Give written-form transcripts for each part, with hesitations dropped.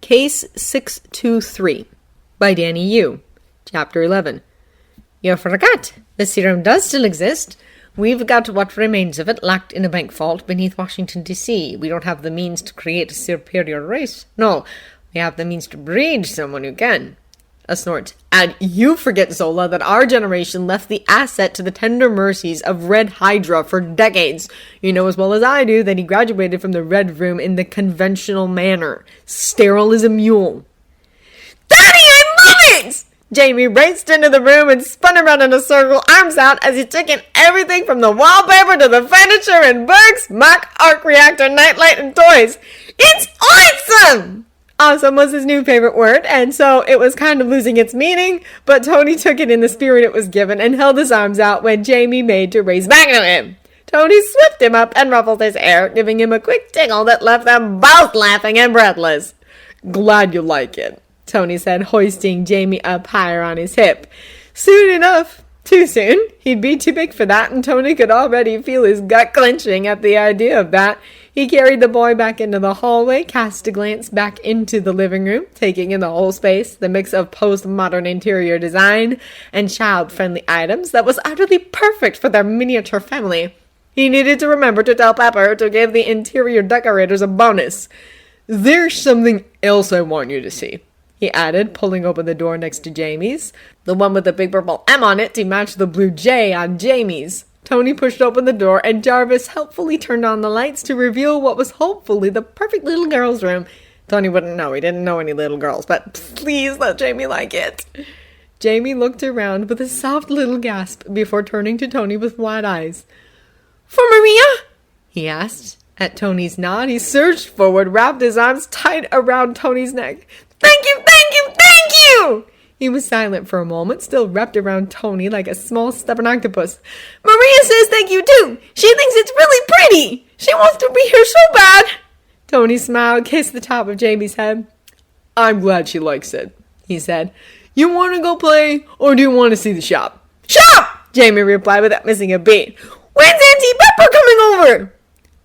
Case 623 by Danny Yu. Chapter 11. You forgot. The serum does still exist. We've got what remains of it locked in a bank vault beneath Washington, D.C. We don't have the means to create a superior race. No, we have the means to breed someone who can. A snort. And you forget, Zola, that our generation left the asset to the tender mercies of Red Hydra for decades. You know as well as I do that he graduated from the Red Room in the conventional manner. Sterile as a mule. Daddy, I love it! Jamie raced into the room and spun around in a circle, arms out, as he took in everything from the wallpaper to the furniture and books, mock arc reactor, nightlight, and toys. It's awesome! Awesome was his new favorite word, and so it was kind of losing its meaning, but Tony took it in the spirit it was given and held his arms out when Jamie made to race back at him. Tony swept him up and ruffled his hair, giving him a quick tickle that left them both laughing and breathless. Glad you like it, Tony said, hoisting Jamie up higher on his hip. Soon enough. Too soon. He'd be too big for that, and Tony could already feel his gut clenching at the idea of that. He carried the boy back into the hallway, cast a glance back into the living room, taking in the whole space, the mix of postmodern interior design and child-friendly items that was utterly perfect for their miniature family. He needed to remember to tell Pepper to give the interior decorators a bonus. There's something else I want you to see, he added, pulling open the door next to Jamie's, the one with the big purple M on it to match the blue J on Jamie's. Tony pushed open the door, and Jarvis helpfully turned on the lights to reveal what was hopefully the perfect little girl's room. Tony wouldn't know. He didn't know any little girls, but please let Jamie like it. Jamie looked around with a soft little gasp before turning to Tony with wide eyes. For Maria? He asked. At Tony's nod, he surged forward, wrapped his arms tight around Tony's neck. Thank you, thank you, thank you! He was silent for a moment, still wrapped around Tony like a small stubborn octopus. Maria says thank you too. She thinks it's really pretty. She wants to be here so bad. Tony smiled, kissed the top of Jamie's head. I'm glad she likes it, he said. You want to go play, or do you want to see the shop? Shop! Jamie replied without missing a beat. When's Auntie Pepper coming over?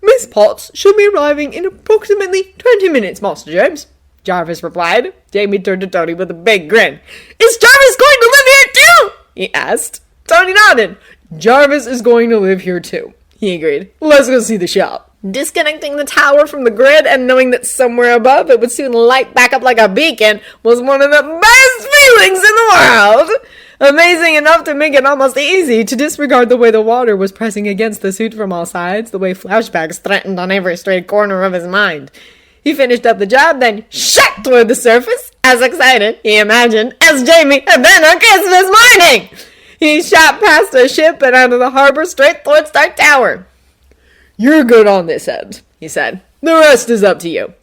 Miss Potts should be arriving in approximately 20 minutes, Master James, Jarvis replied. Jamie turned to Tony with a big grin. Is Jarvis going to live here too? He asked. Tony nodded. Jarvis is going to live here too, he agreed. Let's go see the shop. Disconnecting the tower from the grid and knowing that somewhere above it would soon light back up like a beacon was one of the best feelings in the world. Amazing enough to make it almost easy to disregard the way the water was pressing against the suit from all sides, the way flashbacks threatened on every straight corner of his mind. He finished up the job, then shot toward the surface, as excited, he imagined, as Jamie had been on Christmas morning. He shot past a ship and out of the harbor straight towards Stark Tower. You're good on this end, he said. The rest is up to you.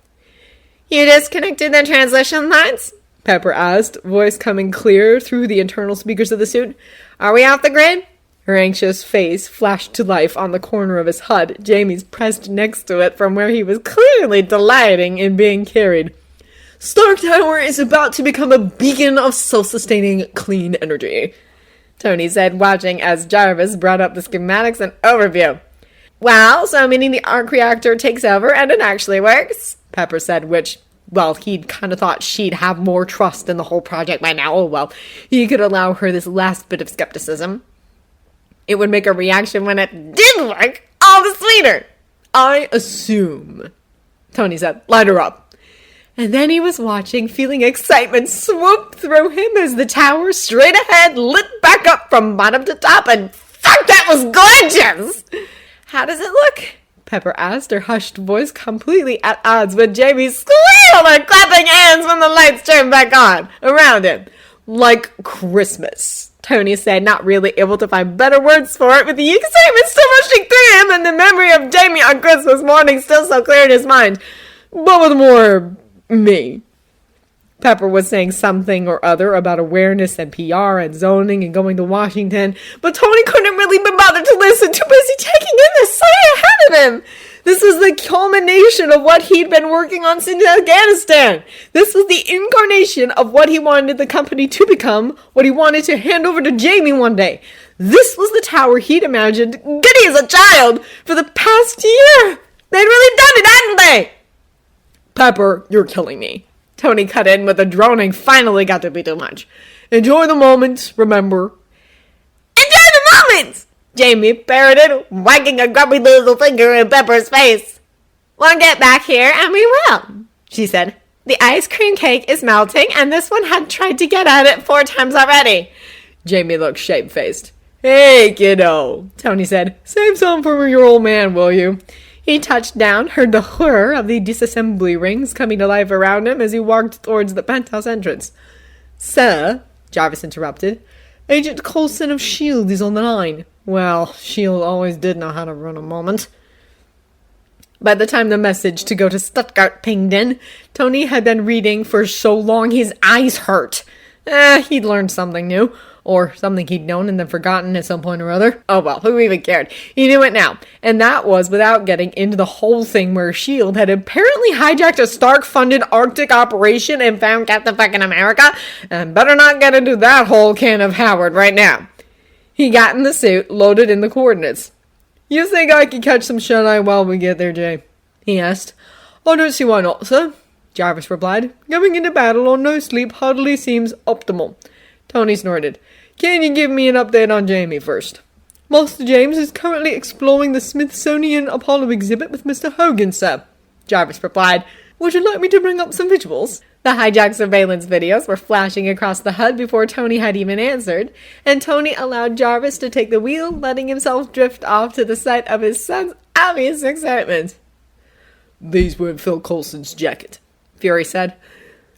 You disconnected the transmission lines? Pepper asked, voice coming clear through the internal speakers of the suit. Are we off the grid? Her anxious face flashed to life on the corner of his HUD. Jamie's pressed next to it from where he was clearly delighting in being carried. Stark Tower is about to become a beacon of self-sustaining clean energy, Tony said, watching as Jarvis brought up the schematics and overview. Well, so meaning the arc reactor takes over and it actually works, Pepper said, which, well, he'd kind of thought she'd have more trust in the whole project by now. Oh, well, he could allow her this last bit of skepticism. It would make a reaction when it did work all the sweeter. I assume, Tony said. Light her up. And then he was watching, feeling excitement swoop through him as the tower straight ahead lit back up from bottom to top, and fuck, that was gorgeous! How does it look? Pepper asked, her hushed voice completely at odds with Jamie's squeal and clapping hands when the lights turned back on around him. Like Christmas, Tony said, not really able to find better words for it, with the excitement still rushing through him and the memory of Jamie on Christmas morning still so clear in his mind, but with more me. Pepper was saying something or other about awareness and PR and zoning and going to Washington, but Tony couldn't really be bothered to listen, too busy taking in the sight ahead of him. This was the culmination of what he'd been working on since Afghanistan. This was the incarnation of what he wanted the company to become, what he wanted to hand over to Jamie one day. This was the tower he'd imagined, giddy as a child, for the past year. They'd really done it, hadn't they? Pepper, you're killing me, Tony cut in with a droning finally got to be too much. Enjoy the moment, remember. Enjoy the moment! Jamie parroted, wagging a grubby little finger in Pepper's face. We'll get back here and we will, she said. The ice cream cake is melting and this one had tried to get at it 4 times already. Jamie looked shamefaced. Hey, kiddo, Tony said. Save some for your old man, will you? He touched down, heard the whir of the disassembly rings coming to life around him as he walked towards the penthouse entrance. Sir, Jarvis interrupted, Agent Coulson of S.H.I.E.L.D. is on the line. Well, S.H.I.E.L.D. always did know how to run a moment. By the time the message to go to Stuttgart pinged in, Tony had been reading for so long his eyes hurt. He'd learned something new. Or something he'd known and then forgotten at some point or other. Oh well, who even cared? He knew it now. And that was without getting into the whole thing where S.H.I.E.L.D. had apparently hijacked a Stark-funded Arctic operation and found Captain fucking America. And better not get into that whole can of Howard right now. He got in the suit, loaded in the coordinates. You think I can catch some shut-eye while we get there, Jay? He asked. I don't see why not, sir, Jarvis replied. Going into battle on no sleep hardly seems optimal. Tony snorted. Can you give me an update on Jamie first? Master James is currently exploring the Smithsonian Apollo exhibit with Mr. Hogan, sir, Jarvis replied. Would you like me to bring up some visuals? The hijacked surveillance videos were flashing across the HUD before Tony had even answered, and Tony allowed Jarvis to take the wheel, letting himself drift off to the sight of his son's obvious excitement. These were in Phil Coulson's jacket, Fury said.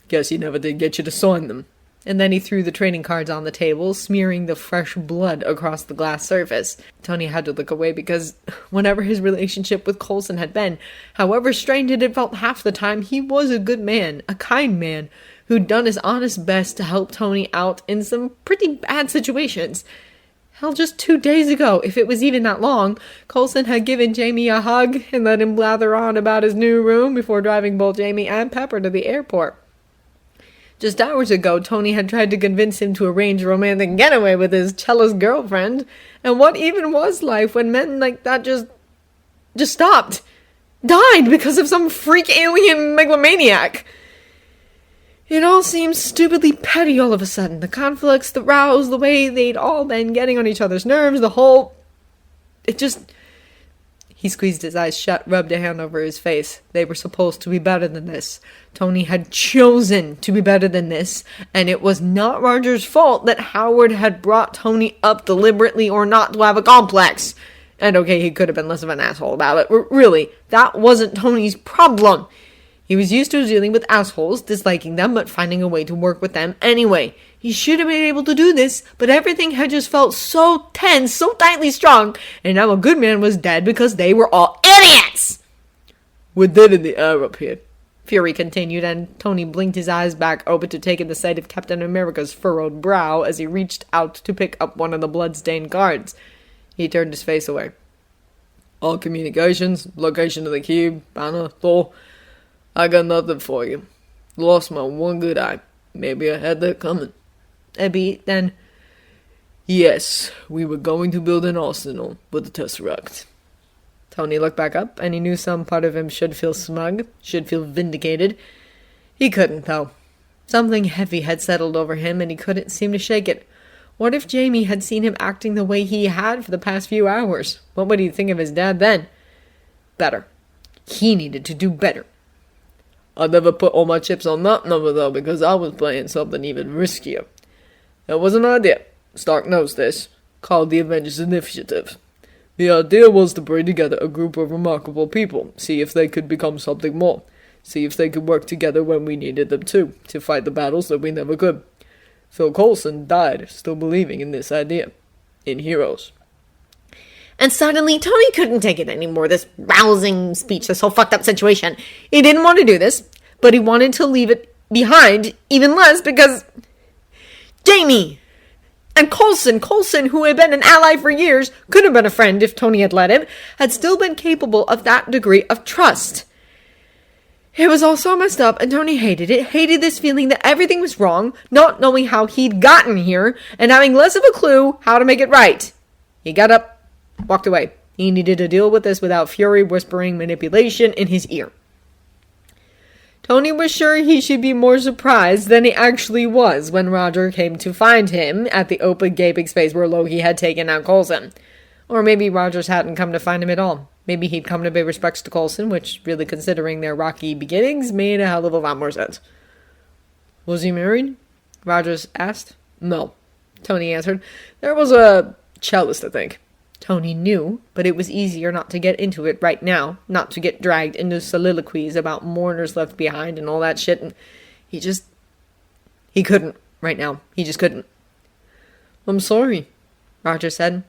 Guess he never did get you to sign them. And then he threw the trading cards on the table, smearing the fresh blood across the glass surface. Tony had to look away because whatever his relationship with Coulson had been, however strained it had felt half the time, he was a good man, a kind man, who'd done his honest best to help Tony out in some pretty bad situations. Hell, just 2 days ago, if it was even that long, Coulson had given Jamie a hug and let him blather on about his new room before driving both Jamie and Pepper to the airport. Just hours ago, Tony had tried to convince him to arrange a romantic getaway with his jealous girlfriend. And what even was life when men like that just stopped? Died because of some freak alien megalomaniac. It all seemed stupidly petty all of a sudden. The conflicts, the rows, the way they'd all been getting on each other's nerves, the whole... He squeezed his eyes shut, rubbed a hand over his face. They were supposed to be better than this. Tony had chosen to be better than this, and it was not Roger's fault that Howard had brought Tony up deliberately or not to have a complex. And okay, he could have been less of an asshole about it, but really, that wasn't Tony's problem. He was used to dealing with assholes, disliking them, but finding a way to work with them anyway. He should have been able to do this, but everything had just felt so tense, so tightly strung, and now a good man was dead because they were all idiots! We're dead in the air up here, Fury continued, and Tony blinked his eyes back open to take in the sight of Captain America's furrowed brow as he reached out to pick up one of the blood-stained cards. He turned his face away. All communications, location of the cube, banner, Thor... I got nothing for you. Lost my one good eye. Maybe I had that coming. A beat, then. Yes, we were going to build an arsenal with the Tesseract. Tony looked back up, and he knew some part of him should feel smug, should feel vindicated. He couldn't, though. Something heavy had settled over him, and he couldn't seem to shake it. What if Jamie had seen him acting the way he had for the past few hours? What would he think of his dad then? Better. He needed to do better. I never put all my chips on that number, though, because I was playing something even riskier. It was an idea, Stark knows this, called the Avengers Initiative. The idea was to bring together a group of remarkable people, see if they could become something more, see if they could work together when we needed them to fight the battles that we never could. Phil Coulson died still believing in this idea, in heroes. And suddenly, Tony couldn't take it anymore, this rousing speech, this whole fucked up situation. He didn't want to do this, but he wanted to leave it behind even less because... Jamie! And Coulson, who had been an ally for years, could have been a friend if Tony had let him, had still been capable of that degree of trust. It was all so messed up, and Tony hated it, hated this feeling that everything was wrong, not knowing how he'd gotten here, and having less of a clue how to make it right. He got up. Walked away. He needed to deal with this without Fury whispering manipulation in his ear. Tony was sure he should be more surprised than he actually was when Roger came to find him at the open gaping space where Loki had taken out Coulson. Or maybe Rogers hadn't come to find him at all. Maybe he'd come to pay respects to Coulson, which, really considering their rocky beginnings, made a hell of a lot more sense. Was he married? Rogers asked. No, Tony answered. There was a cellist, I think. Tony knew, but it was easier not to get into it right now, not to get dragged into soliloquies about mourners left behind and all that shit, and he couldn't right now. He just couldn't. I'm sorry, Roger said.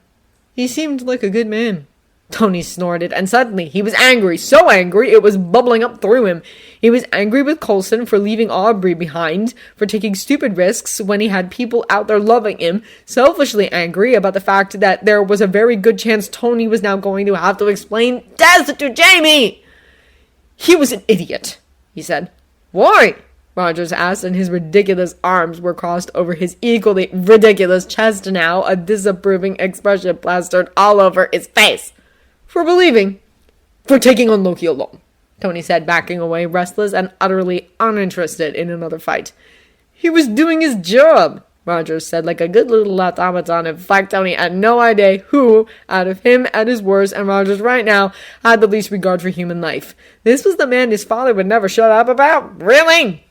He seemed like a good man. Tony snorted, and suddenly he was angry, so angry it was bubbling up through him. He was angry with Coulson for leaving Aubrey behind, for taking stupid risks when he had people out there loving him, selfishly angry about the fact that there was a very good chance Tony was now going to have to explain death to Jamie. He was an idiot, he said. Why? Rogers asked, and his ridiculous arms were crossed over his equally ridiculous chest now, a disapproving expression plastered all over his face. For believing. For taking on Loki alone, Tony said, backing away, restless and utterly uninterested in another fight. He was doing his job, Rogers said, like a good little automaton. In fact, Tony had no idea who, out of him at his worst and Rogers right now, had the least regard for human life. This was the man his father would never shut up about? Really?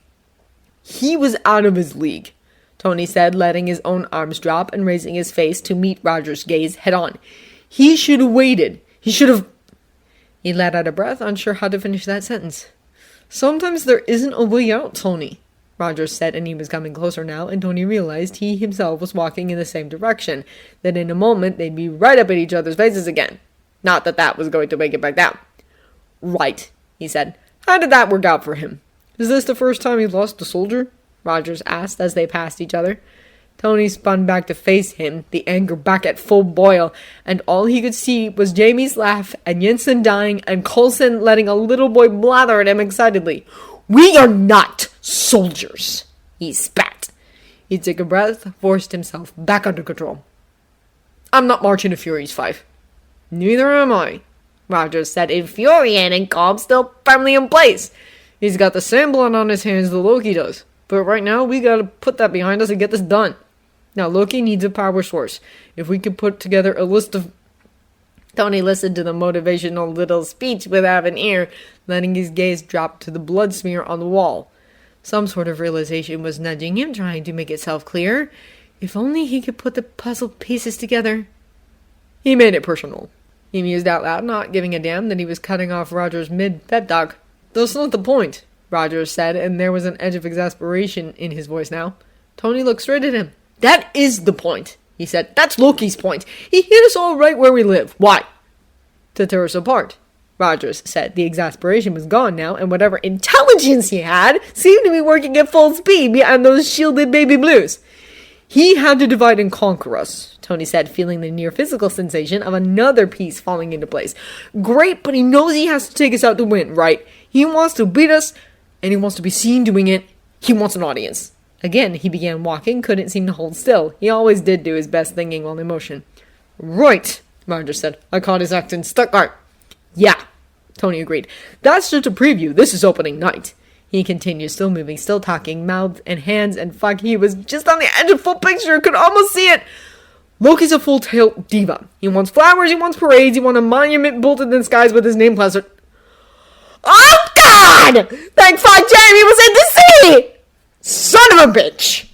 He was out of his league, Tony said, letting his own arms drop and raising his face to meet Rogers' gaze head on. He should have waited. He should have... He let out a breath, unsure how to finish that sentence. Sometimes there isn't a way out, Tony, Rogers said, and he was coming closer now, and Tony realized he himself was walking in the same direction, that in a moment they'd be right up at each other's faces again. Not that that was going to make it back down. Right, he said. How did that work out for him? Is this the first time he lost a soldier? Rogers asked as they passed each other. Tony spun back to face him, the anger back at full boil, and all he could see was Jamie's laugh and Jensen dying and Coulson letting a little boy blather at him excitedly. We are not soldiers, he spat. He took a breath, forced himself back under control. I'm not marching to Fury's 5. Neither am I, Rogers said, infuriated, Cobb still firmly in place. He's got the same blood on his hands that Loki does. But right now, we gotta put that behind us and get this done. Now, Loki needs a power source. If we could put together a list of... Tony listened to the motivational little speech without an ear, letting his gaze drop to the blood smear on the wall. Some sort of realization was nudging him, trying to make itself clear. If only he could put the puzzle pieces together. He made it personal. He mused out loud, not giving a damn that he was cutting off Roger's mid-pep talk. That's not the point, Rogers said, and there was an edge of exasperation in his voice now. Tony looked straight at him. That is the point, he said. That's Loki's point. He hit us all right where we live. Why? To tear us apart, Rogers said. The exasperation was gone now, and whatever intelligence he had seemed to be working at full speed behind those shielded baby blues. He had to divide and conquer us, Tony said, feeling the near physical sensation of another piece falling into place. Great, but he knows he has to take us out to win, right? He wants to beat us, and he wants to be seen doing it. He wants an audience. Again, he began walking, couldn't seem to hold still. He always did do his best thinking while in motion. Right, Rogers said. I caught his act in Stuttgart. Yeah, Tony agreed. That's just a preview. This is opening night. He continued, still moving, still talking, mouth and hands, and fuck, he was just on the edge of full picture, could almost see it. Loki's a full-tailed diva. He wants flowers, he wants parades, he wants a monument built in the skies with his name plastered. Oh, God! Thank fuck Jamie was in the city! Son of a bitch!